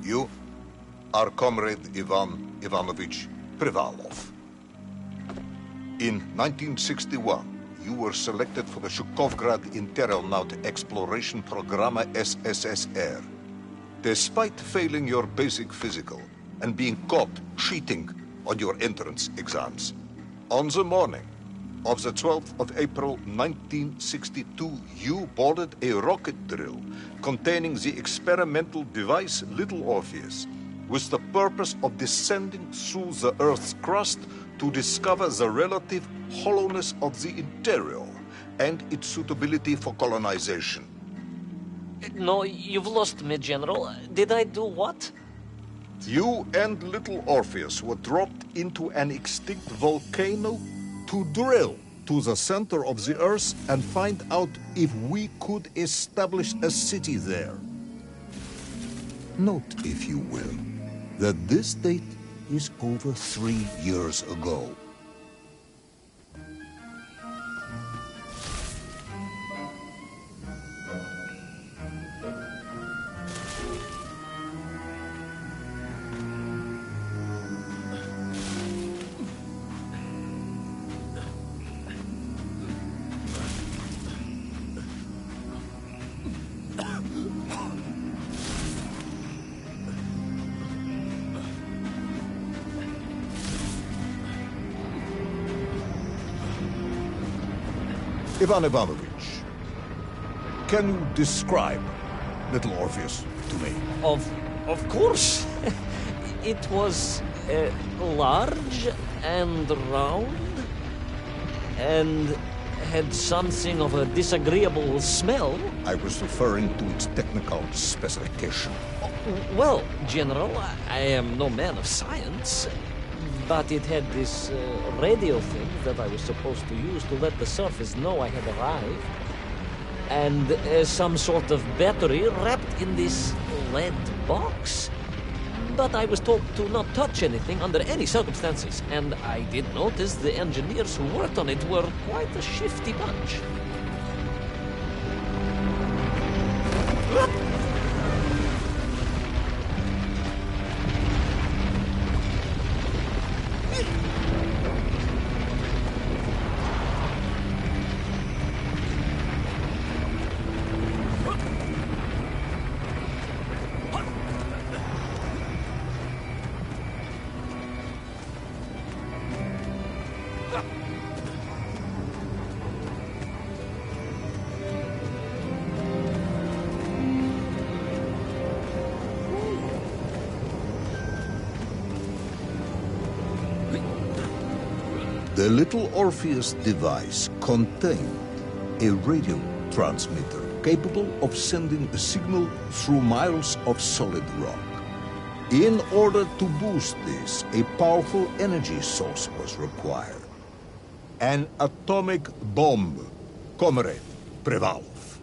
You are Comrade Ivan Ivanovich Privalov. In 1961, you were selected for the Shukovgrad Interonaut Exploration Programa SSSR. Despite failing your basic physical and being caught cheating on your entrance exams, on the morning of the 12th of April 1962, you boarded a rocket drill containing the experimental device Little Orpheus with the purpose of descending through the Earth's crust to discover the relative hollowness of the interior and its suitability for colonization. No, you've lost me, General. Did I do what? You and Little Orpheus were dropped into an extinct volcano to drill to the center of the Earth and find out if we could establish a city there. Note, if you will, that this date is over 3 years ago. Ivan Ivanovich, can you describe Little Orpheus to me? Of course. It was large and round and had something of a disagreeable smell. I was referring to its technical specification. Well, General, I am no man of science, but it had this radio thing that I was supposed to use to let the surface know I had arrived, and some sort of battery wrapped in this lead box. But I was told to not touch anything under any circumstances, and I did notice the engineers who worked on it were quite a shifty bunch. The Little Orpheus device contained a radio transmitter capable of sending a signal through miles of solid rock. In order to boost this, a powerful energy source was required. An atomic bomb, Comrade Privalov.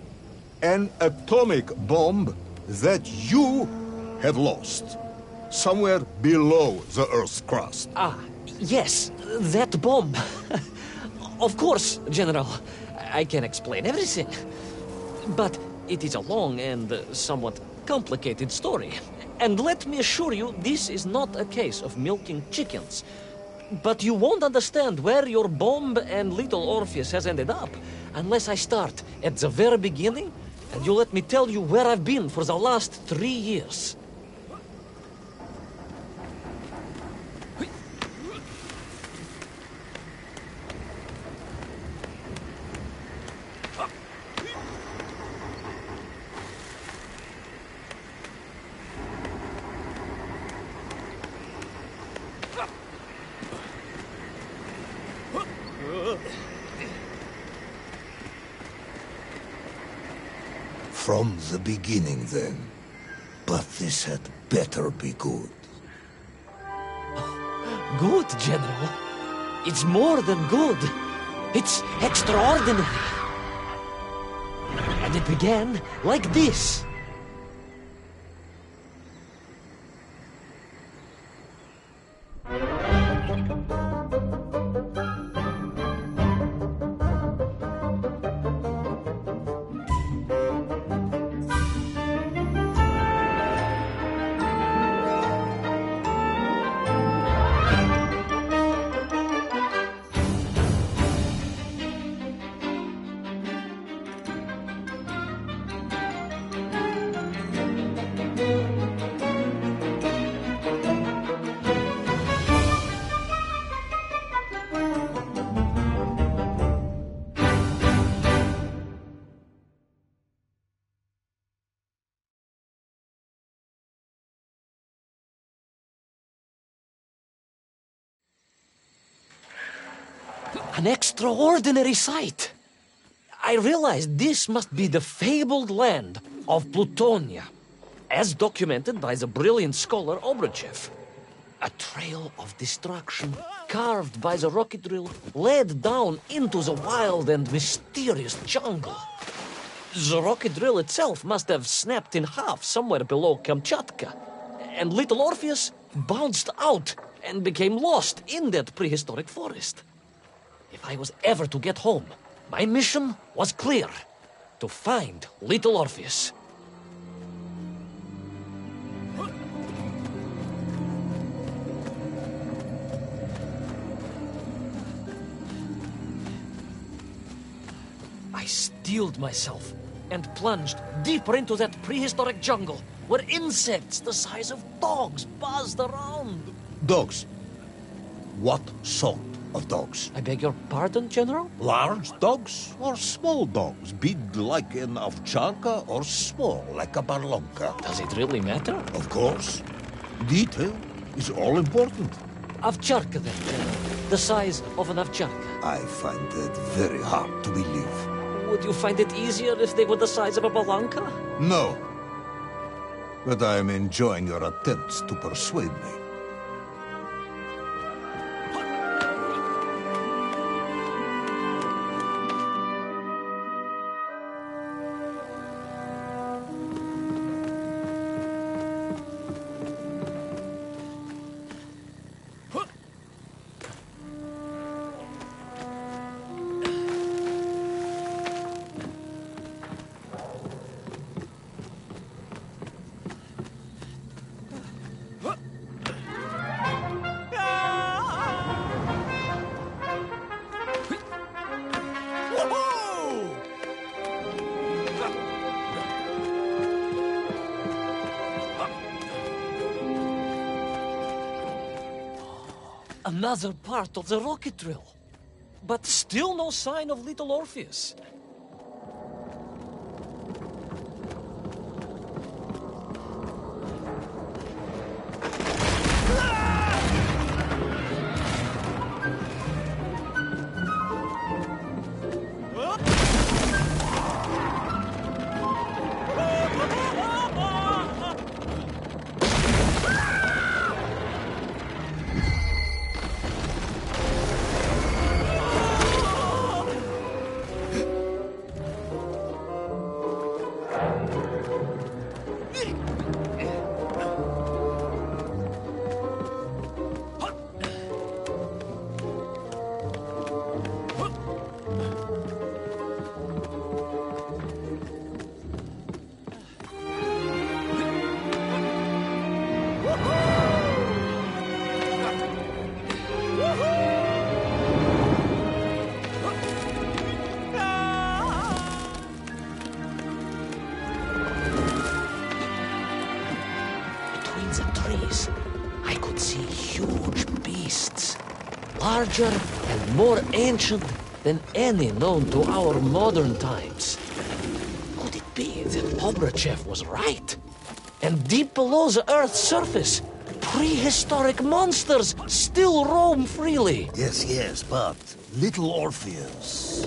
An atomic bomb that you have lost somewhere below the Earth's crust. Ah, yes, that bomb. Of course, General. I can explain everything. But it is a long and somewhat complicated story. And let me assure you, this is not a case of milking chickens. But you won't understand where your bomb and Little Orpheus has ended up unless I start at the very beginning and you let me tell you where I've been for the last 3 years. From the beginning, then. But this had better be good. Good, General. It's more than good. It's extraordinary. And it began like this. An extraordinary sight. I realized this must be the fabled land of Plutonia, as documented by the brilliant scholar Obruchev. A trail of destruction carved by the rocket drill led down into the wild and mysterious jungle. The rocket drill itself must have snapped in half somewhere below Kamchatka, and little Orpheus bounced out and became lost in that prehistoric forest. If I was ever to get home, my mission was clear: to find little Orpheus. I steeled myself and plunged deeper into that prehistoric jungle where insects the size of dogs buzzed around. Dogs? What sort of dogs? I beg your pardon, General? Large dogs or small dogs? Big like an ovcharka or small like a barlonka? Does it really matter? Of course. Detail is all important. Ovcharka then, General. The size of an ovcharka. I find that very hard to believe. Would you find it easier if they were the size of a balanka? No. But I am enjoying your attempts to persuade me. Another part of the rocket drill. But still no sign of little Orpheus. I could see huge beasts, larger and more ancient than any known to our modern times. Could it be that Obruchev was right? And deep below the Earth's surface, prehistoric monsters still roam freely? Yes, but little Orpheus.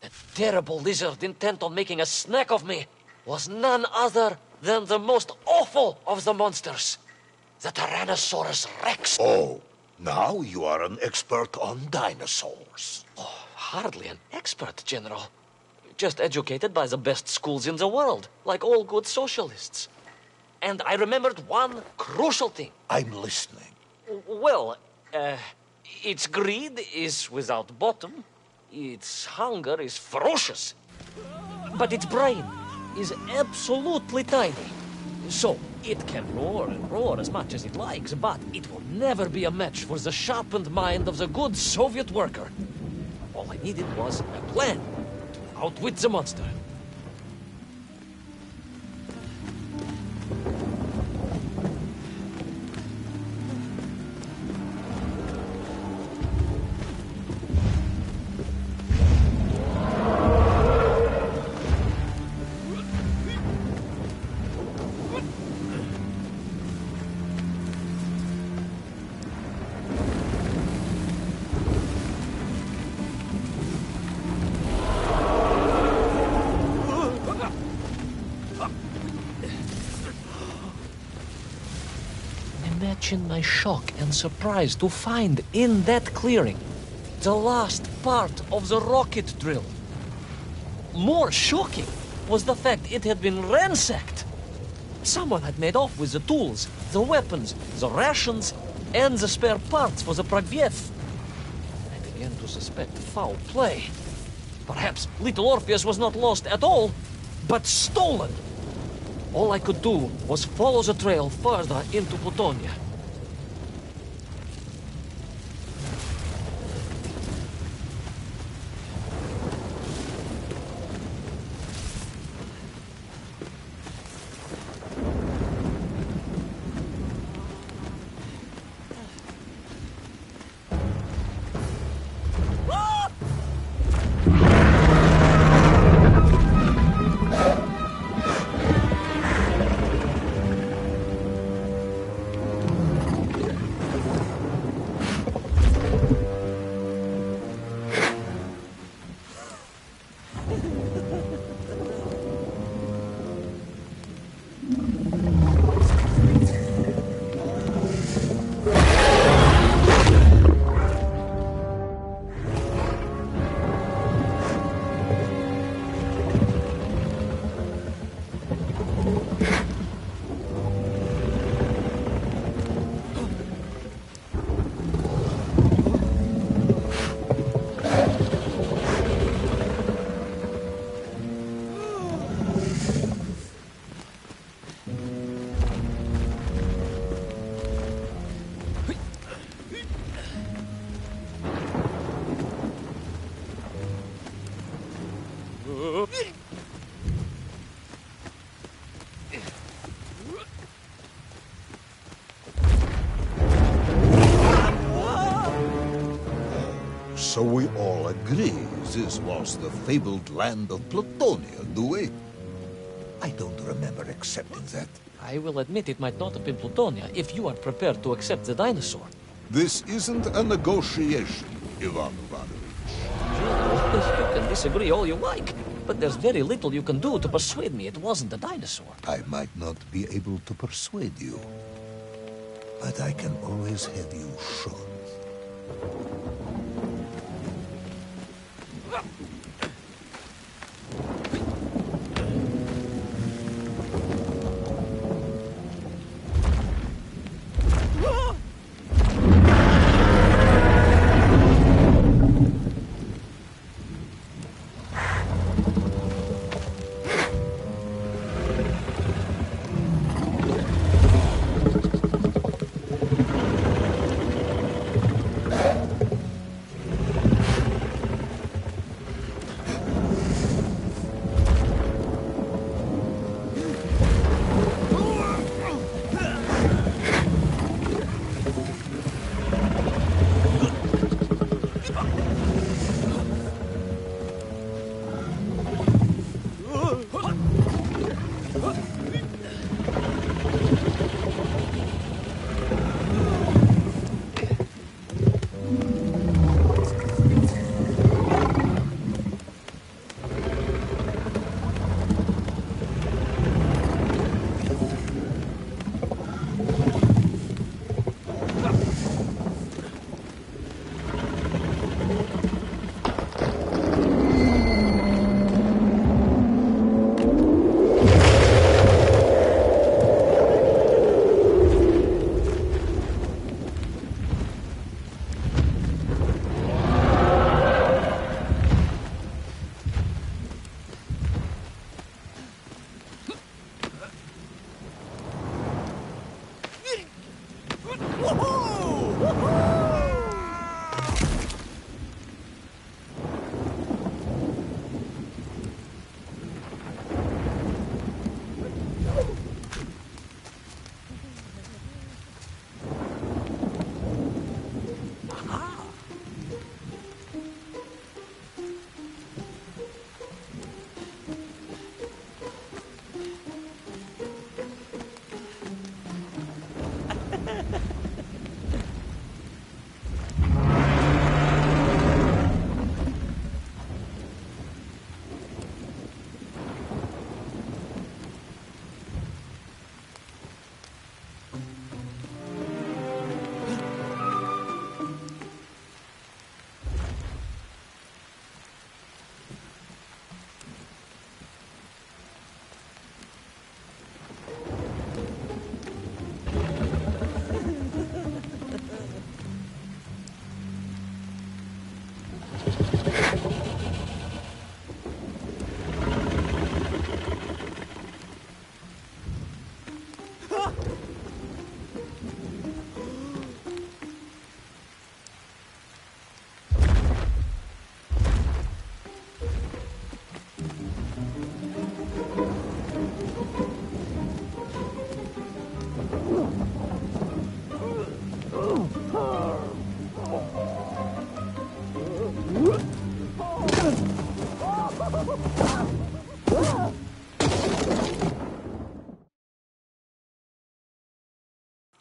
The terrible lizard intent on making a snack of me was none other than the most awful of the monsters, the Tyrannosaurus Rex. Oh, now you are an expert on dinosaurs. Hardly an expert, General. Just educated by the best schools in the world, like all good socialists. And I remembered one crucial thing. I'm listening. Well, its greed is without bottom, its hunger is ferocious, but its brain is absolutely tiny. So, it can roar and roar as much as it likes, but it will never be a match for the sharpened mind of the good Soviet worker. All I needed was a plan to outwit the monster. Imagine my shock and surprise to find in that clearing the last part of the rocket drill. More shocking was the fact it had been ransacked. Someone had made off with the tools, the weapons, the rations, and the spare parts for the Pragviev. I began to suspect foul play. Perhaps little Orpheus was not lost at all, but stolen. All I could do was follow the trail further into Plutonia. So we all agree this was the fabled land of Plutonia, do we? I don't remember accepting that. I will admit it might not have been Plutonia if you are prepared to accept the dinosaur. This isn't a negotiation, Ivan Ivanovich. You can disagree all you like, but there's very little you can do to persuade me it wasn't a dinosaur. I might not be able to persuade you, but I can always have you shot.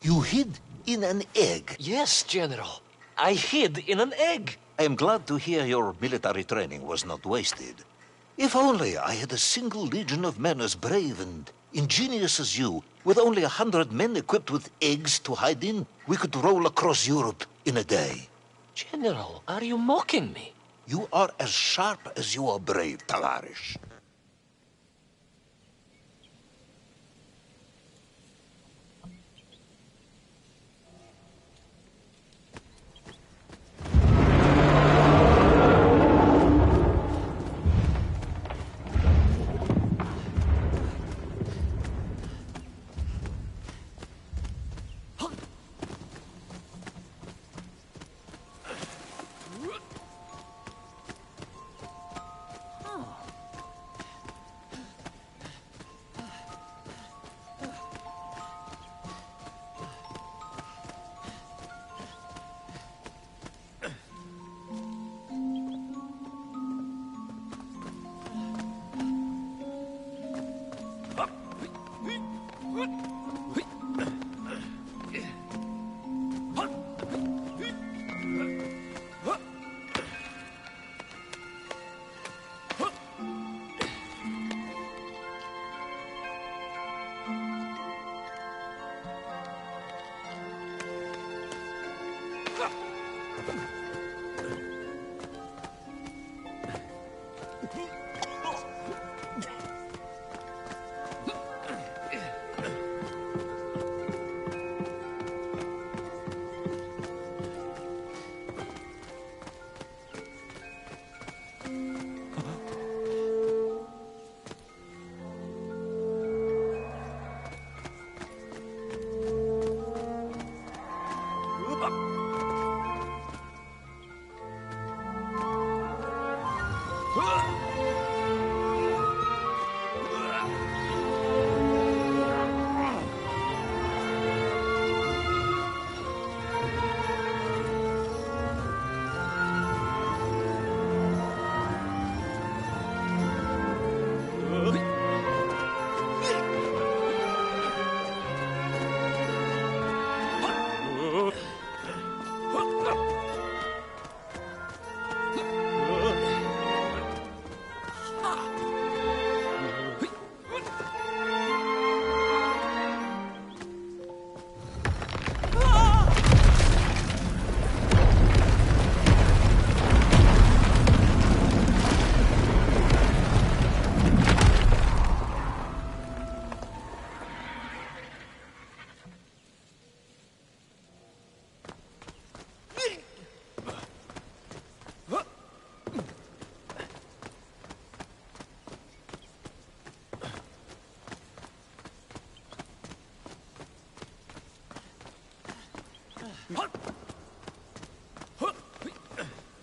You hid in an egg. Yes, General. I hid in an egg. I am glad to hear your military training was not wasted. If only I had a single legion of men as brave and ingenious as you, with only 100 men equipped with eggs to hide in, we could roll across Europe in a day. General, are you mocking me? You are as sharp as you are brave, Tavarish.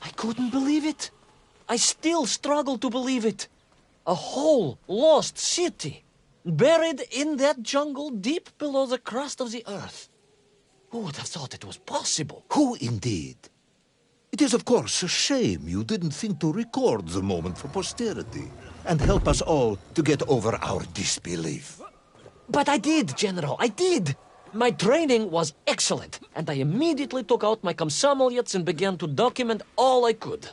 I couldn't believe it. I still struggle to believe it. A whole lost city, buried in that jungle deep below the crust of the earth. Who would have thought it was possible? Who indeed? It is, of course, a shame you didn't think to record the moment for posterity and help us all to get over our disbelief. But I did, General, I did. My training was excellent, and I immediately took out my komsomolets and began to document all I could.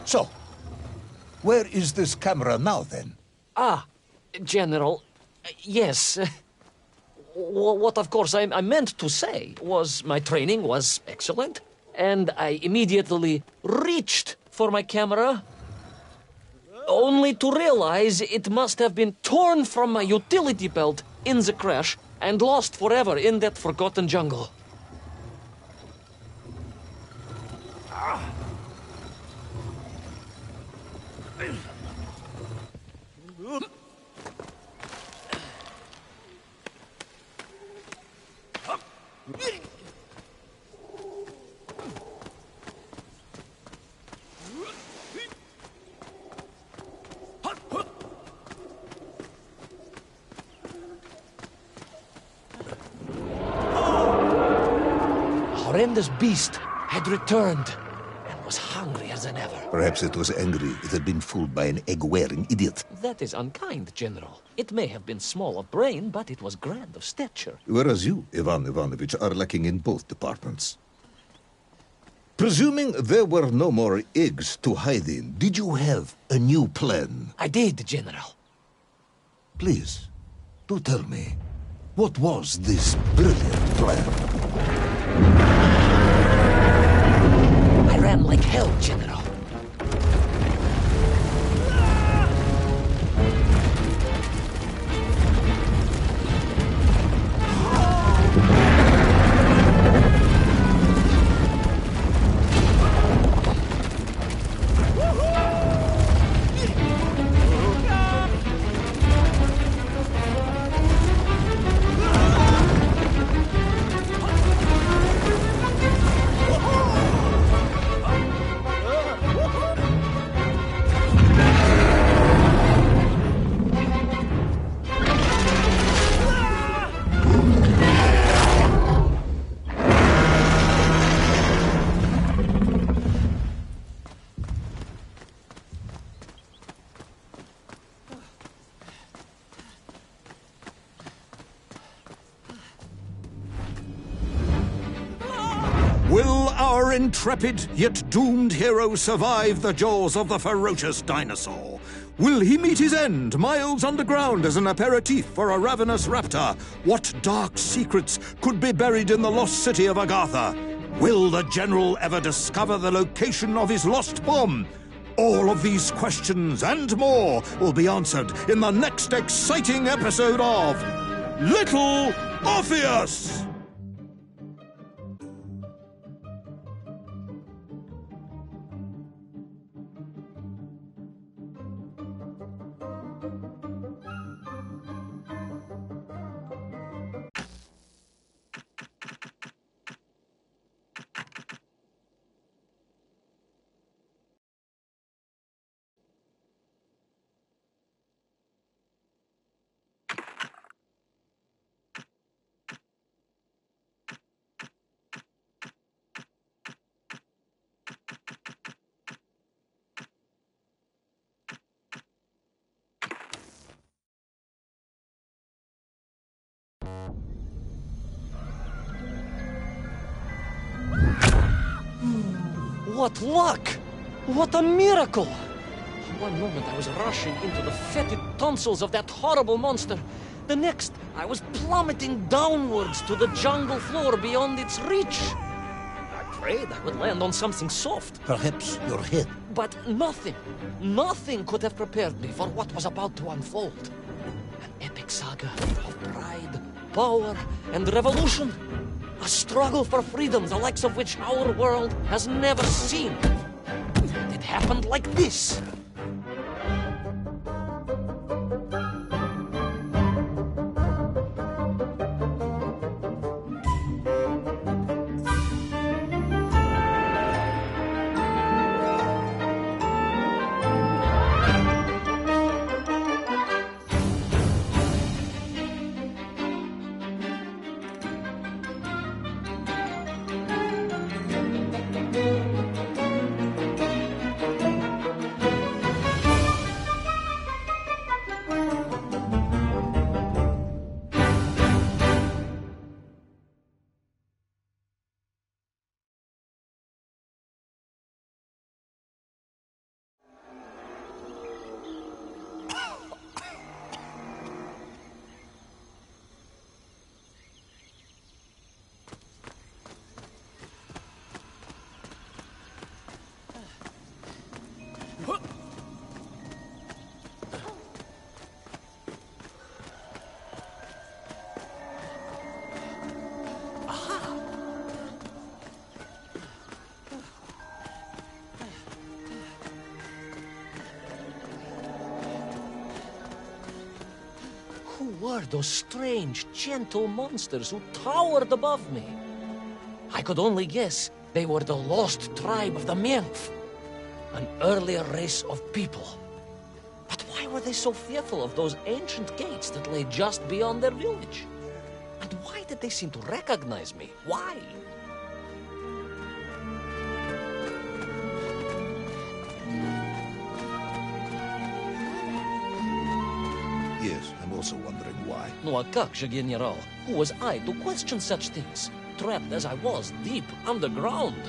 So, where is this camera now, then? Ah, General, yes. What, of course, I meant to say was my training was excellent. and I immediately reached for my camera, only to realize it must have been torn from my utility belt in the crash and lost forever in that forgotten jungle. Horrendous beast had returned and was hungrier than ever. Perhaps it was angry it had been fooled by an egg-wearing idiot. That is unkind, General. It may have been small of brain, but it was grand of stature. Whereas you, Ivan Ivanovich, are lacking in both departments. Presuming there were no more eggs to hide in, did you have a new plan? I did, General. Please, do tell me, what was this brilliant plan? I ran like hell, General. Will our intrepid yet doomed hero survive the jaws of the ferocious dinosaur? Will he meet his end miles underground as an aperitif for a ravenous raptor? What dark secrets could be buried in the lost city of Agatha? Will the general ever discover the location of his lost bomb? All of these questions and more will be answered in the next exciting episode of Little Orpheus! What luck! What a miracle! One moment I was rushing into the fetid tonsils of that horrible monster. The next, I was plummeting downwards to the jungle floor beyond its reach. I prayed I would land on something soft. Perhaps your head. But nothing could have prepared me for what was about to unfold. An epic saga of pride, power, and revolution. A struggle for freedom, the likes of which our world has never seen. It happened like this. were those strange, gentle monsters who towered above me? I could only guess they were the lost tribe of the Menf, an earlier race of people. But why were they so fearful of those ancient gates that lay just beyond their village? And why did they seem to recognize me? Why? Yes, I'm also wondering why. No, a как же, General? Who was I to question such things? Trapped as I was deep underground.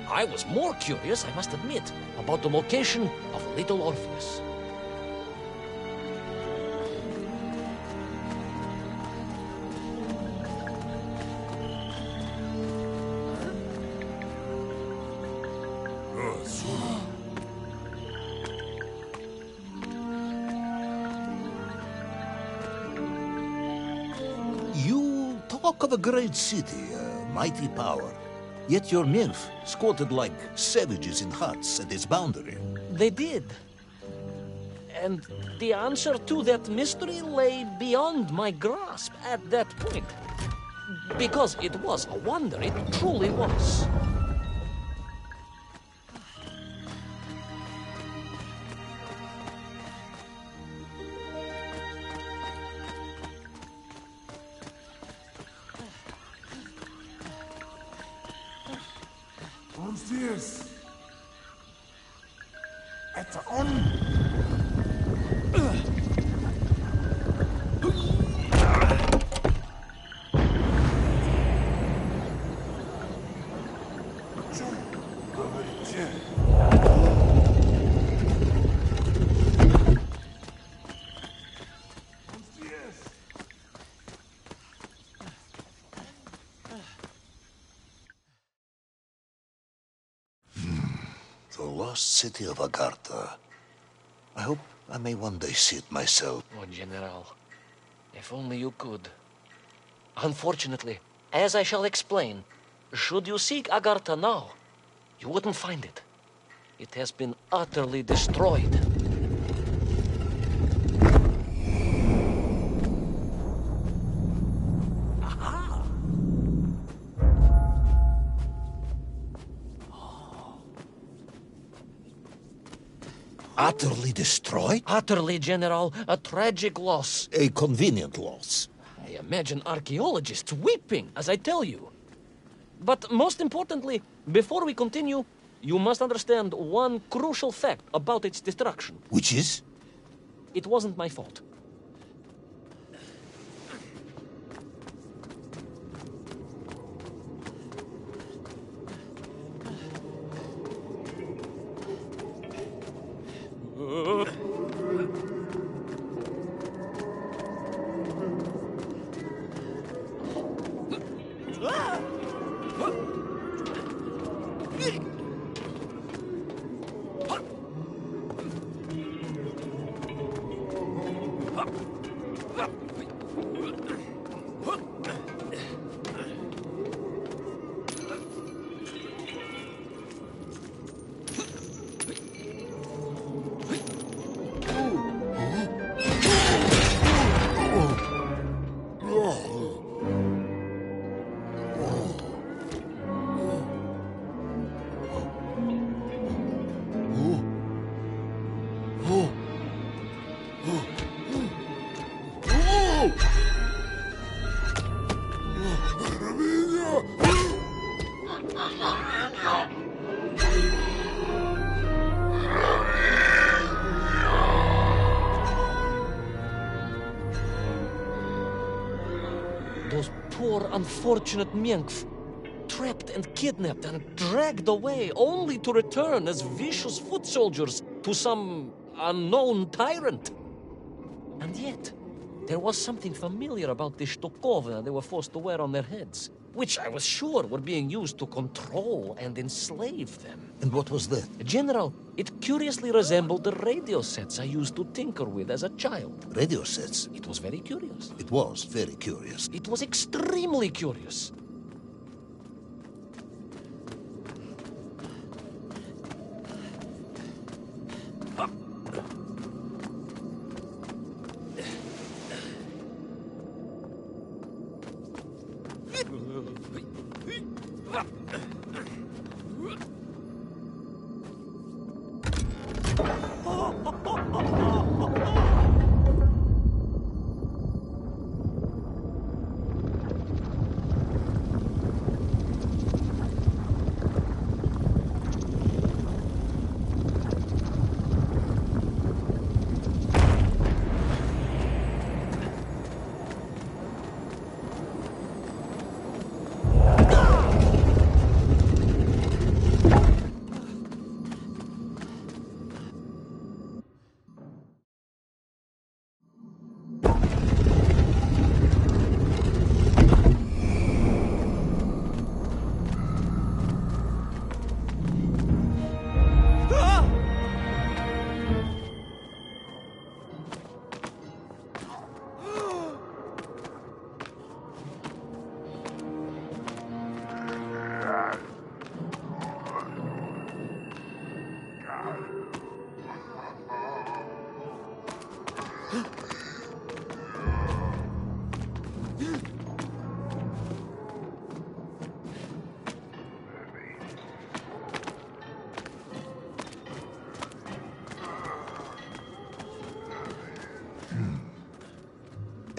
I was more curious, I must admit, about the location of little Orpheus. You talk of a great city, a mighty power. Yet your nymph squatted like savages in huts at its boundary. They did. And the answer to that mystery lay beyond my grasp at that point. Because it was a wonder, it truly was. Orpheus! It's on! The lost city of Agartha. I hope I may one day see it myself. Oh, General, if only you could. Unfortunately, as I shall explain, should you seek Agartha now, you wouldn't find it. It has been utterly destroyed. Aha! Utterly destroyed? Utterly, General, a tragic loss. A convenient loss. I imagine archaeologists weeping as I tell you. But most importantly, before we continue, you must understand one crucial fact about its destruction. Which is? It wasn't my fault. Those poor, unfortunate Menkf, trapped and kidnapped and dragged away, only to return as vicious foot soldiers to some unknown tyrant. And yet, there was something familiar about the shtukovina they were forced to wear on their heads, which I was sure were being used to control and enslave them. And what was that? General, it curiously resembled the radio sets I used to tinker with as a child. Radio sets. It was very curious. It was very curious. It was extremely curious.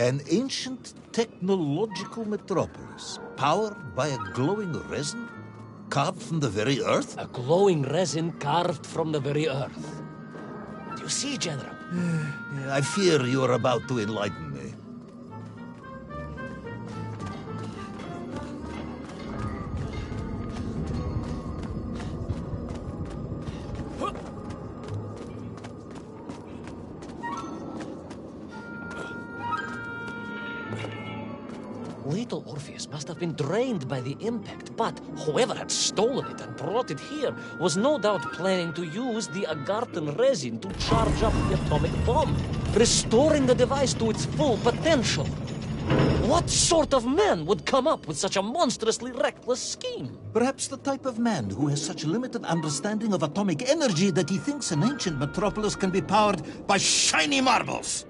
An ancient technological metropolis, powered by a glowing resin, carved from the very earth? A glowing resin carved from the very earth. Do you see, General? I fear you are about to enlighten me. Little Orpheus must have been drained by the impact, but whoever had stolen it and brought it here was no doubt planning to use the Agarthan resin to charge up the atomic bomb, restoring the device to its full potential. What sort of man would come up with such a monstrously reckless scheme? Perhaps the type of man who has such limited understanding of atomic energy that he thinks an ancient metropolis can be powered by shiny marbles.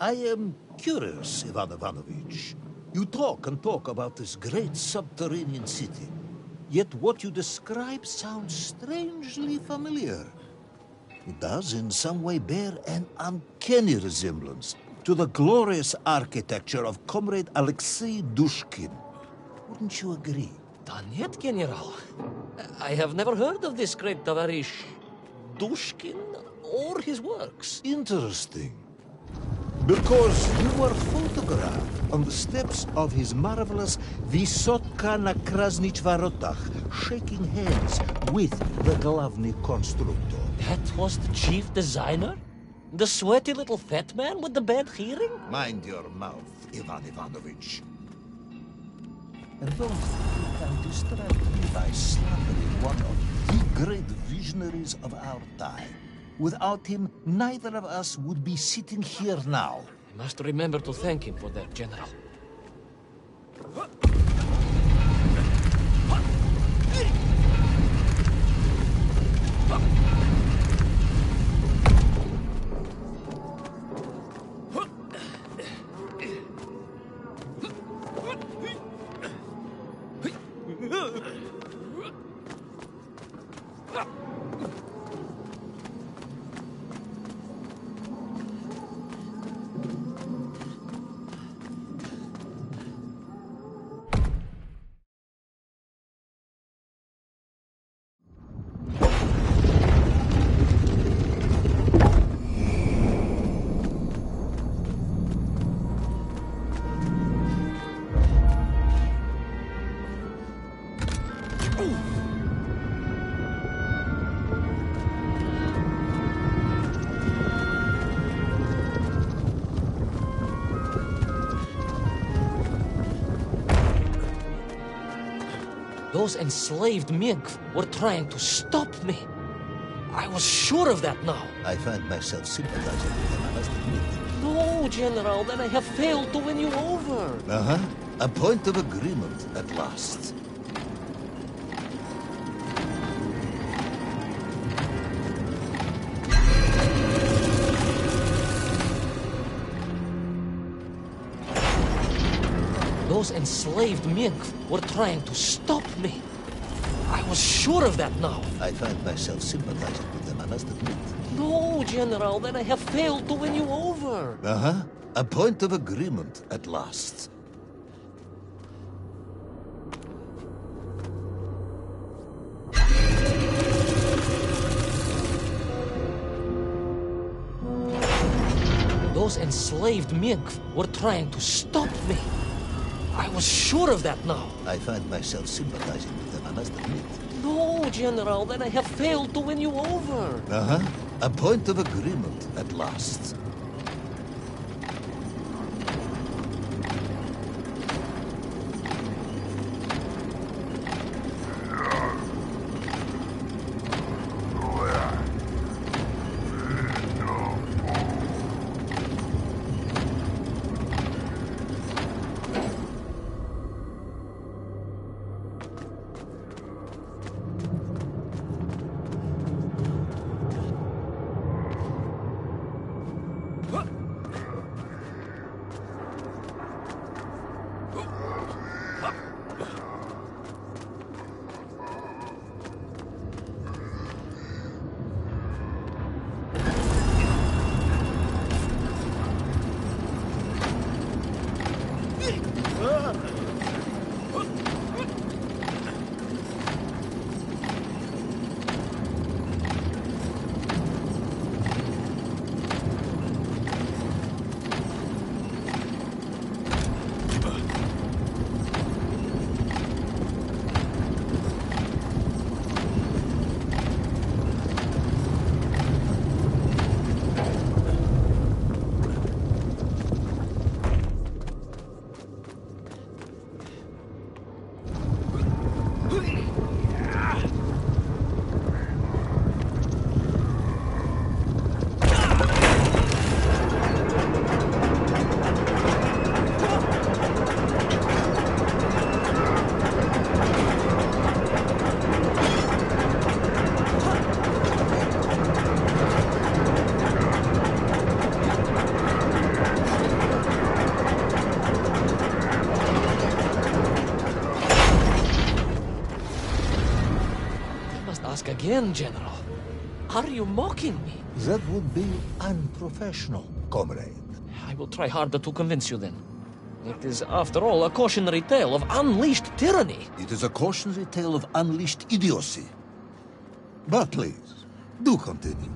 I am curious, Ivan Ivanovich. You talk and talk about this great subterranean city. Yet what you describe sounds strangely familiar. It does in some way bear an uncanny resemblance to the glorious architecture of Comrade Alexei Dushkin. Wouldn't you agree? Нет, General. I have never heard of this great Tavarish Dushkin or his works. Interesting. Because you were photographed on the steps of his marvelous Vysotka na Krasnich Varotach, shaking hands with the Glavny Constructor. That was the chief designer? The sweaty little fat man with the bad hearing? Mind your mouth, Ivan Ivanovich. And don't think you can distract me by slandering one of the great visionaries of our time. Without him, neither of us would be sitting here now. I must remember to thank him for that, General. Those enslaved Mink were trying to stop me. I was sure of that now. I find myself sympathizing with them, I must admit. No, General, then I have failed to win you over. Uh-huh. A point of agreement at last. Those enslaved Mink were trying to stop me. I was sure of that now. I find myself sympathizing with them, I must admit. No, General, then I have failed to win you over. Uh-huh. A point of agreement at last. Those enslaved Mink were trying to stop me. I was sure of that now. I find myself sympathizing with them, I must admit. No, General, then I have failed to win you over. Uh-huh. A point of agreement at last. Ask again, General. Are you mocking me? That would be unprofessional, comrade. I will try harder to convince you then. It is, after all, a cautionary tale of unleashed tyranny. It is a cautionary tale of unleashed idiocy. But please, do continue.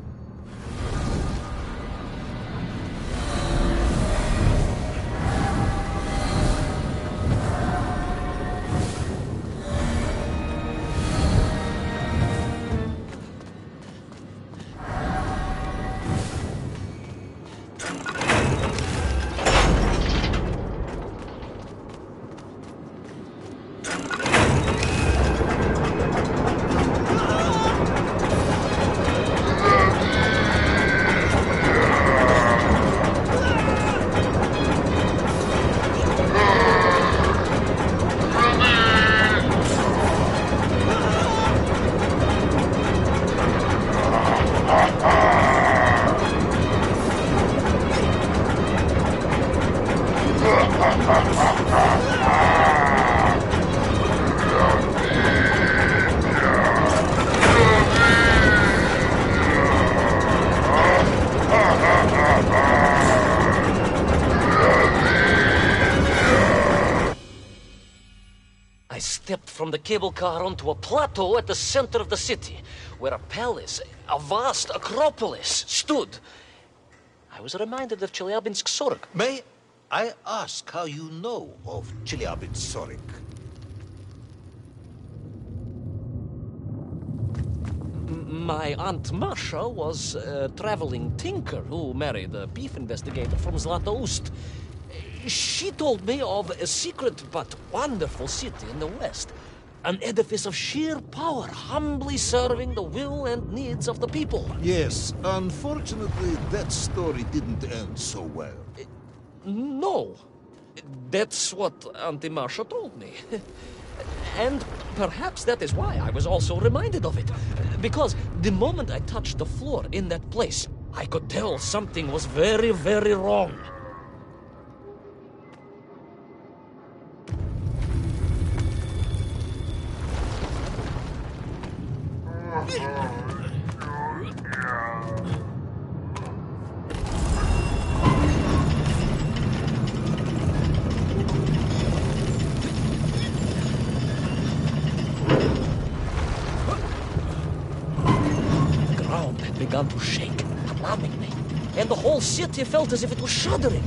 I stepped from the cable car onto a plateau at the center of the city, where a palace, a vast acropolis, stood. I was reminded of Chelyabinsk Sorok. May I ask how you know of Chelyabinsk Sorok? My Aunt Masha was a traveling tinker who married a beef investigator from Zlatoust. She told me of a secret but wonderful city in the west. An edifice of sheer power, humbly serving the will and needs of the people. Yes, unfortunately, that story didn't end so well. No. That's what Auntie Marcia told me. And perhaps that is why I was also reminded of it. Because the moment I touched the floor in that place, I could tell something was very, very wrong. The ground had begun to shake, alarmingly, and the whole city felt as if it was shuddering.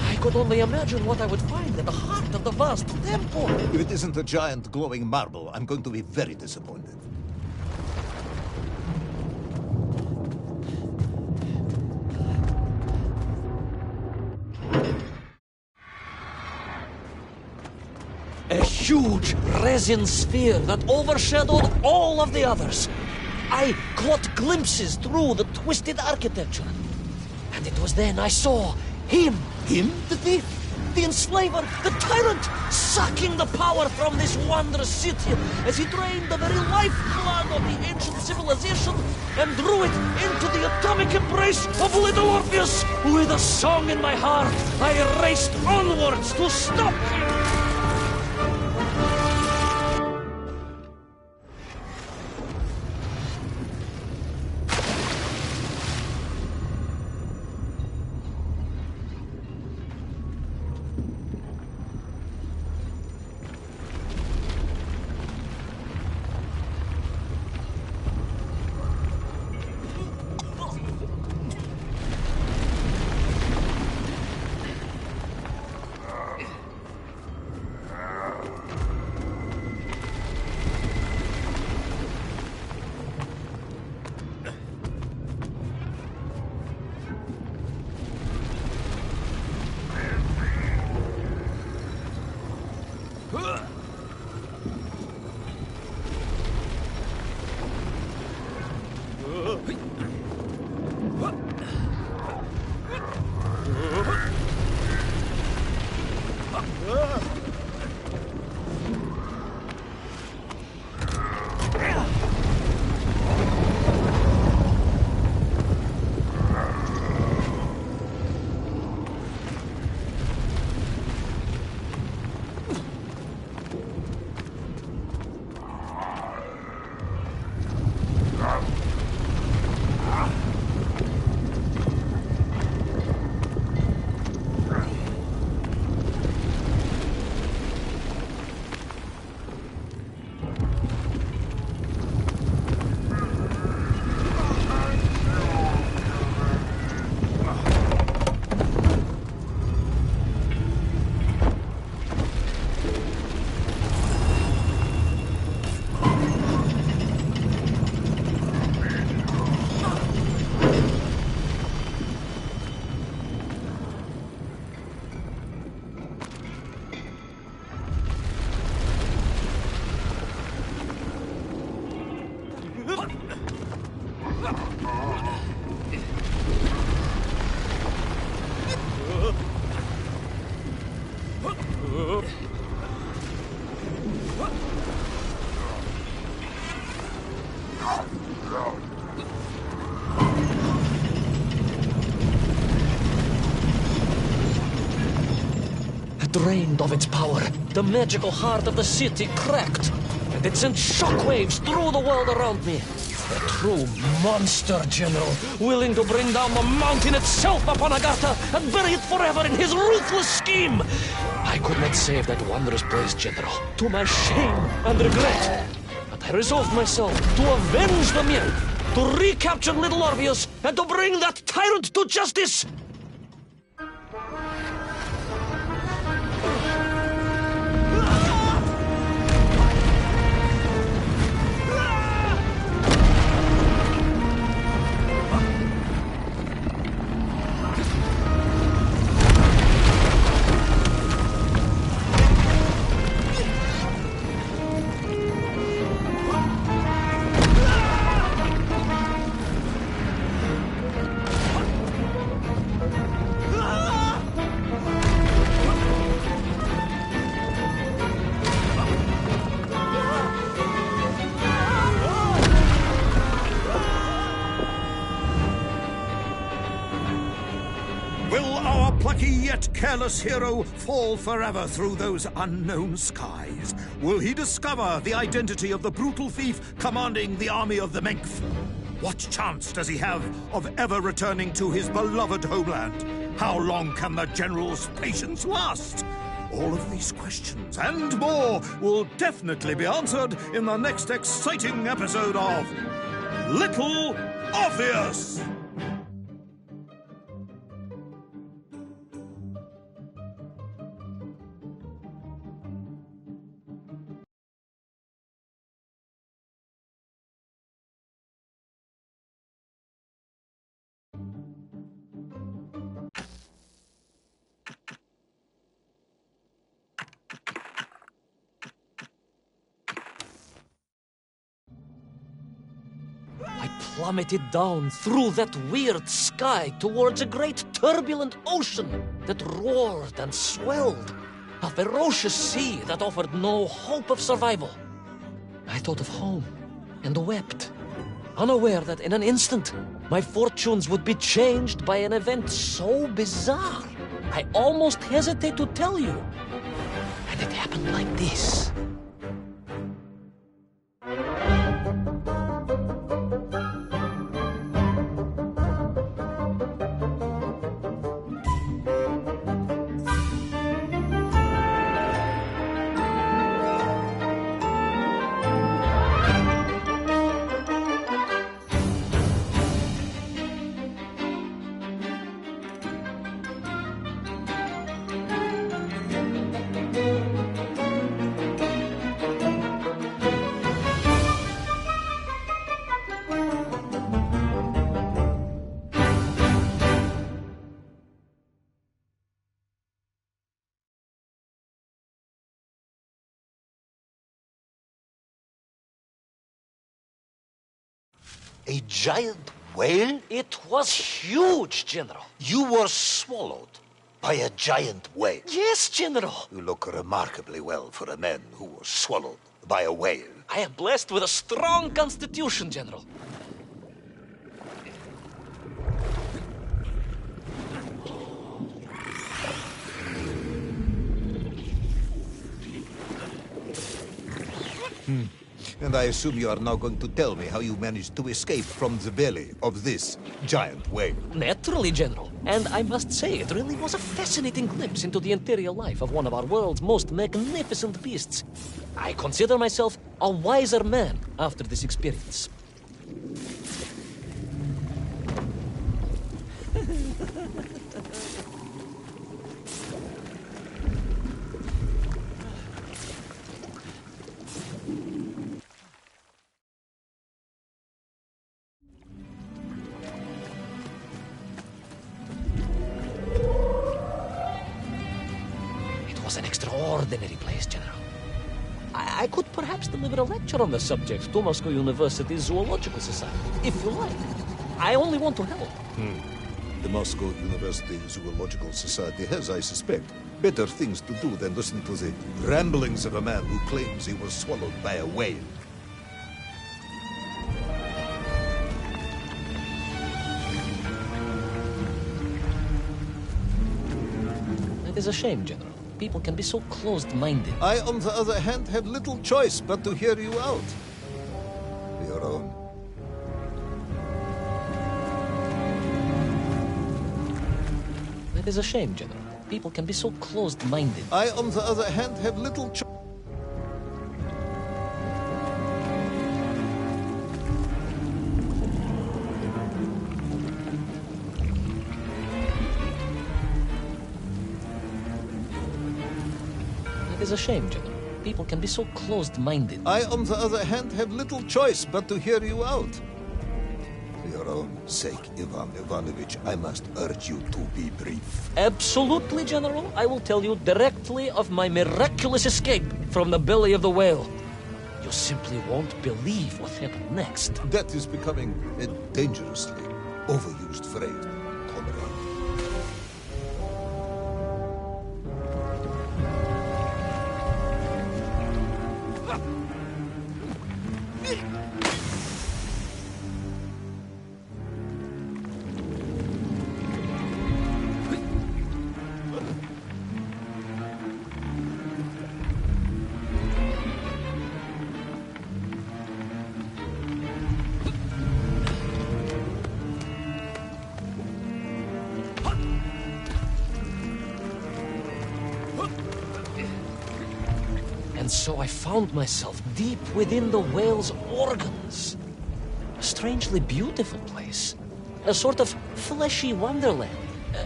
I could only imagine what I would find at the heart of the vast temple. If it isn't a giant glowing marble, I'm going to be very disappointed. huge resin sphere that overshadowed all of the others. I caught glimpses through the twisted architecture. And it was then I saw him. Him? The thief, the enslaver, the tyrant, sucking the power from this wondrous city as he drained the very lifeblood of the ancient civilization and drew it into the atomic embrace of little Orpheus. With a song in my heart, I raced onwards to stop him. Drained of its power, the magical heart of the city cracked, and it sent shockwaves through the world around me. A true monster, General, willing to bring down the mountain itself upon Agartha and bury it forever in his ruthless scheme. I could not save that wondrous place, General, to my shame and regret. But I resolved myself to avenge the men, to recapture little Orpheus, and to bring that tyrant to justice. Yet careless hero fall forever through those unknown skies? Will he discover the identity of the brutal thief commanding the army of the Menk? What chance does he have of ever returning to his beloved homeland? How long can the general's patience last? All of these questions and more will definitely be answered in the next exciting episode of Little Orpheus! plummeted down through that weird sky towards a great turbulent ocean that roared and swelled. A ferocious sea that offered no hope of survival. I thought of home and wept, unaware that in an instant, my fortunes would be changed by an event so bizarre, I almost hesitate to tell you. And it happened like this. A giant whale? It was huge, General. You were swallowed by a giant whale. Yes, General. You look remarkably well for a man who was swallowed by a whale. I am blessed with a strong constitution, General. And I assume you are now going to tell me how you managed to escape from the belly of this giant whale. Naturally, General. And I must say, it really was a fascinating glimpse into the interior life of one of our world's most magnificent beasts. I consider myself a wiser man after this experience. An extraordinary place, General. I could perhaps deliver a lecture on the subject to Moscow University Zoological Society, if you like. I only want to help. The Moscow University Zoological Society has, I suspect, better things to do than listen to the ramblings of a man who claims he was swallowed by a whale. It is a shame, General. People can be so closed-minded. I, on the other hand, have little choice but to hear you out. Your own. It is a shame, General. People can be so closed-minded. I, on the other hand, have little choice. It is a shame, General. People can be so closed-minded. I, on the other hand, have little choice but to hear you out. For your own sake, Ivan Ivanovich, I must urge you to be brief. Absolutely, General. I will tell you directly of my miraculous escape from the belly of the whale. You simply won't believe what happened next. That is becoming a dangerously overused phrase, comrade. And so I found myself deep within the whale's organs. A strangely beautiful place. A sort of fleshy wonderland.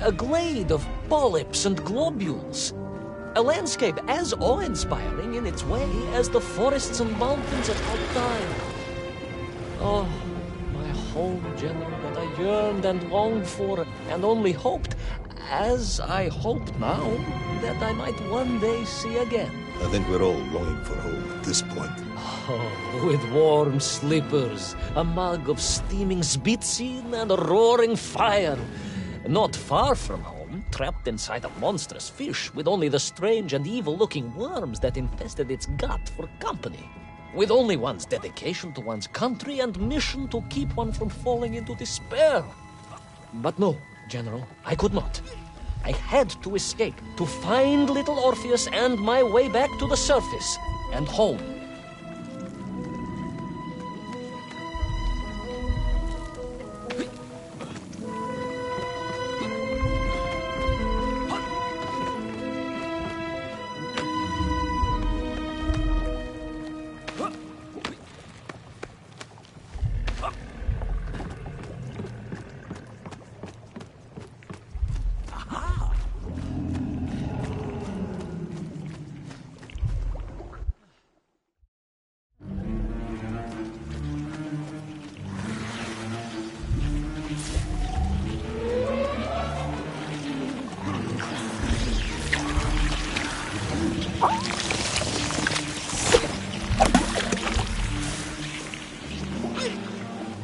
A glade of polyps and globules. A landscape as awe-inspiring in its way as the forests and mountains at Altai. Oh, my home, General, that I yearned and longed for, and only hoped, as I hope now, that I might one day see again. I think we're all longing for home at this point. Oh, with warm slippers, a mug of steaming Spitzin, and a roaring fire. Not far from home, trapped inside a monstrous fish with only the strange and evil-looking worms that infested its gut for company. With only one's dedication to one's country and mission to keep one from falling into despair. But no, General, I could not. I had to escape, to find little Orpheus and my way back to the surface and home.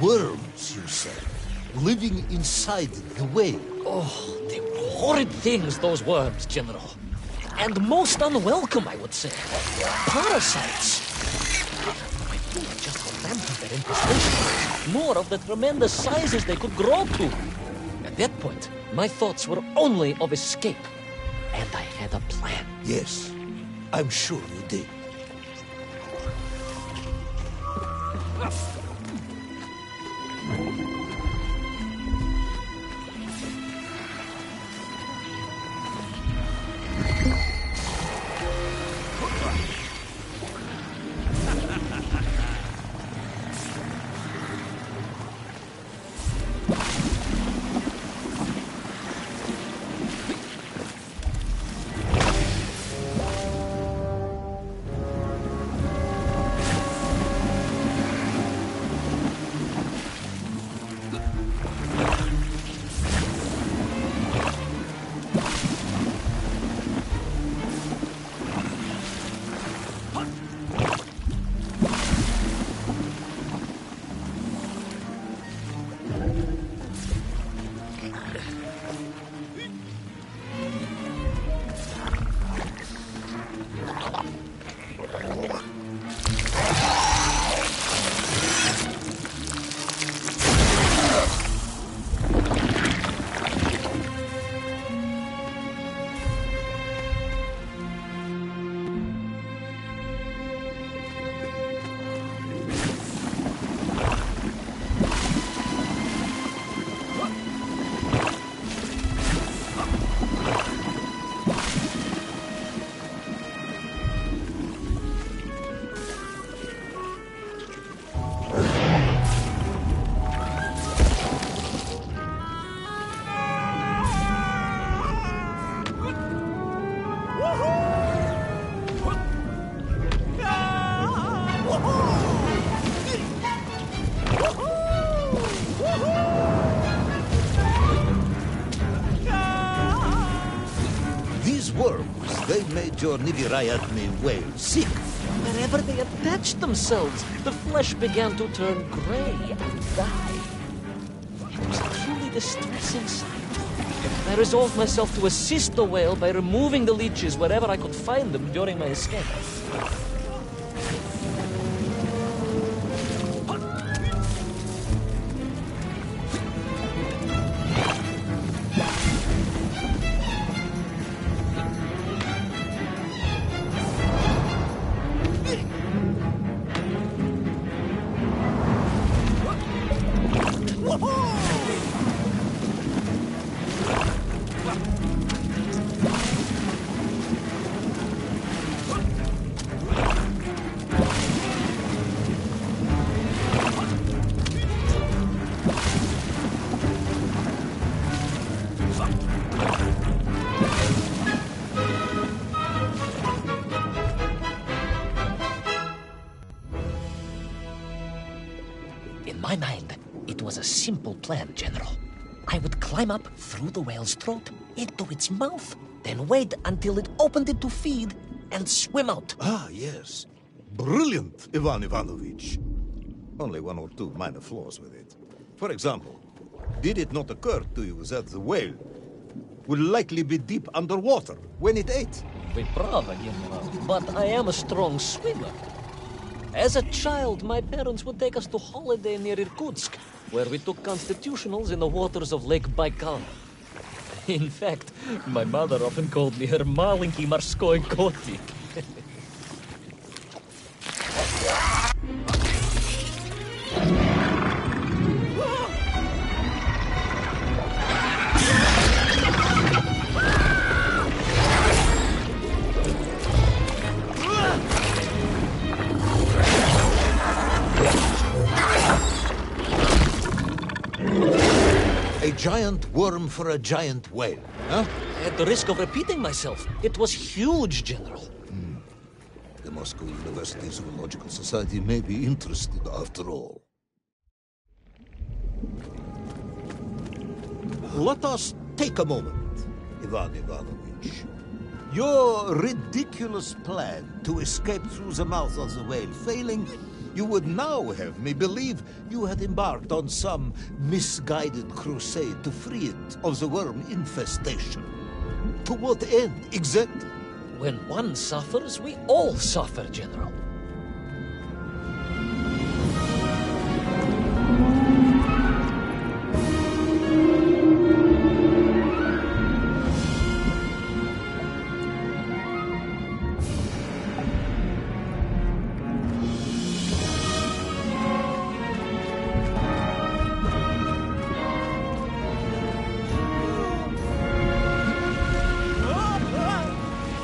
Worms, you say, living inside the whale. Oh, they were horrid things, those worms, General. And most unwelcome, I would say. Parasites. I knew just how rampant their infestation was. More of the tremendous sizes they could grow to. At that point, my thoughts were only of escape. And I had a plan. Yes, I'm sure you did. They made your Nivirayatni whale sick. Wherever they attached themselves, the flesh began to turn gray and die. It was a truly distressing sight. I resolved myself to assist the whale by removing the leeches wherever I could find them during my escape. In my mind, it was a simple plan, General. I would climb up through the whale's throat into its mouth, then wait until it opened it to feed, and swim out. Ah, yes. Brilliant, Ivan Ivanovich. Only one or two minor flaws with it. For example, did it not occur to you that the whale will likely be deep underwater when it ate? Вы правы, General, but I am a strong swimmer. As a child, my parents would take us to holiday near Irkutsk, where we took constitutionals in the waters of Lake Baikal. In fact, my mother often called me her маленький морской котик. A giant worm for a giant whale, huh? At the risk of repeating myself, it was huge, General. The Moscow University Zoological Society may be interested after all. Let us take a moment, Ivan Ivanovich. Your ridiculous plan to escape through the mouth of the whale failing, you would now have me believe you had embarked on some misguided crusade to free it of the worm infestation. To what end, exactly? When one suffers, we all suffer, General.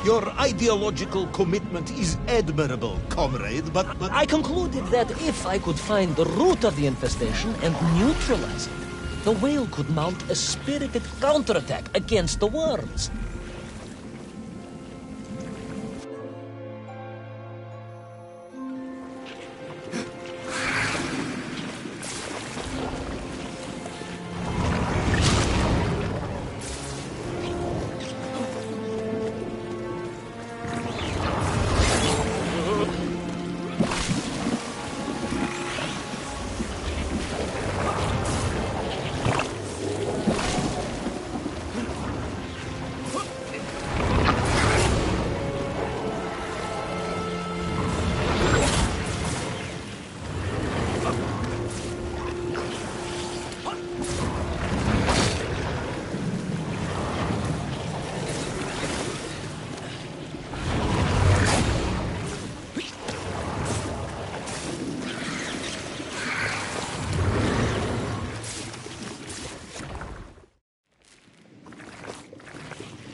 Your ideological commitment is admirable, comrade, but... I concluded that if I could find the root of the infestation and neutralize it, the whale could mount a spirited counterattack against the worms.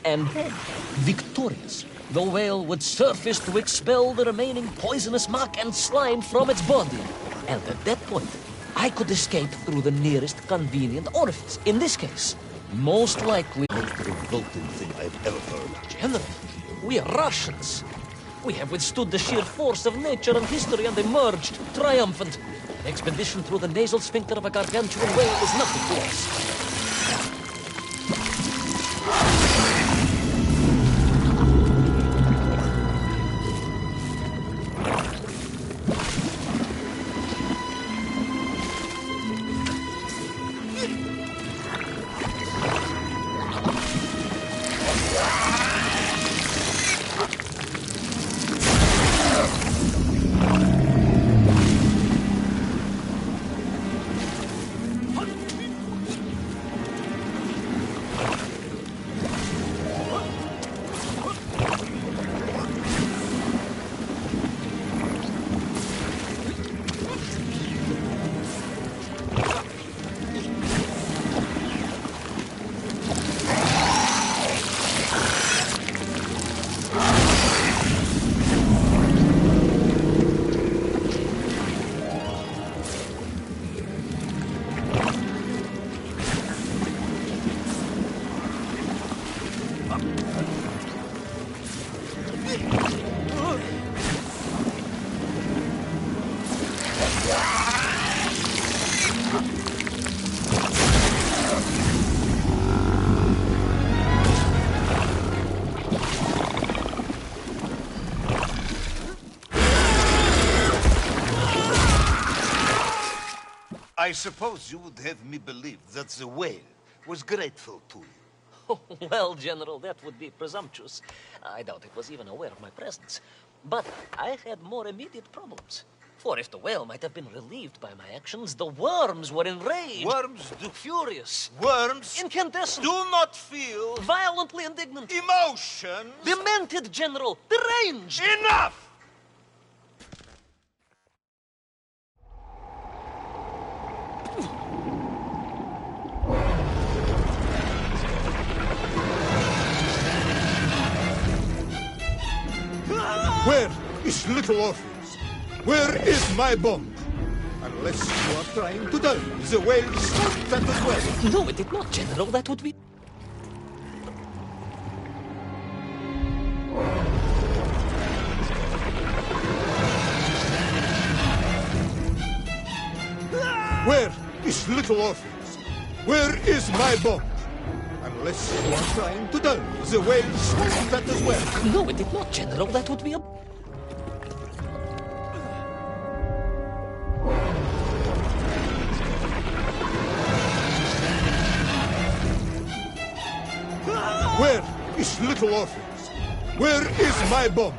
And then, victorious, the whale would surface to expel the remaining poisonous muck and slime from its body. And at that point, I could escape through the nearest convenient orifice. In this case, most likely... Most revolting thing I've ever heard. General, we are Russians. We have withstood the sheer force of nature and history and emerged triumphant. An expedition through the nasal sphincter of a gargantuan whale is nothing to us. I suppose you would have me believe that the whale was grateful to you. Well, General, that would be presumptuous. I doubt it was even aware of my presence. But I had more immediate problems. For if the whale might have been relieved by my actions, the worms were enraged. Worms do... Furious. Worms Incandescent. do not feel... Violently indignant. emotions. Demented, General. Deranged. Enough! Where is little Orpheus? Where is my bomb? Unless you are trying to tell me the whale swooped that as well. No, it did not, General. That would be... Where is little Orpheus? Where is my bomb? Unless you are trying to tell me the whale swooped that as well. No, it did not, General. That would be a... Where is little Orpheus? Where is my bomb?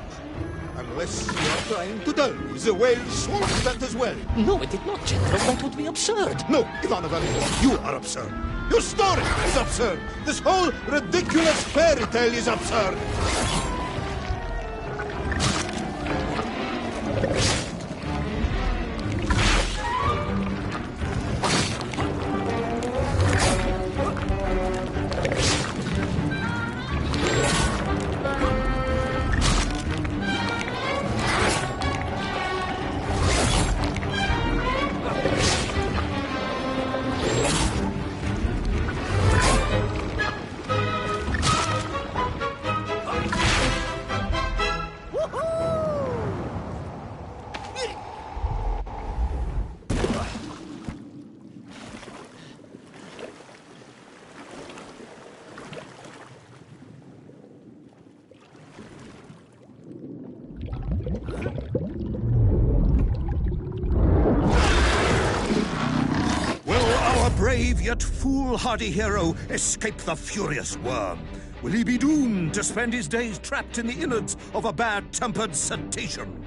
Unless you are trying to tell me the whale swooped that as well. No, it did not, General. That would be absurd. No, Ivanovich, you are absurd. Your story is absurd. This whole ridiculous fairy tale is absurd. Brave yet foolhardy hero escape the furious worm? Will he be doomed to spend his days trapped in the innards of a bad-tempered cetacean?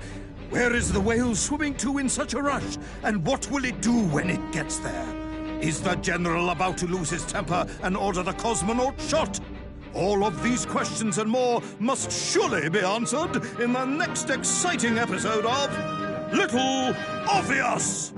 Where is the whale swimming to in such a rush? And what will it do when it gets there? Is the general about to lose his temper and order the cosmonaut shot? All of these questions and more must surely be answered in the next exciting episode of Little Orpheus!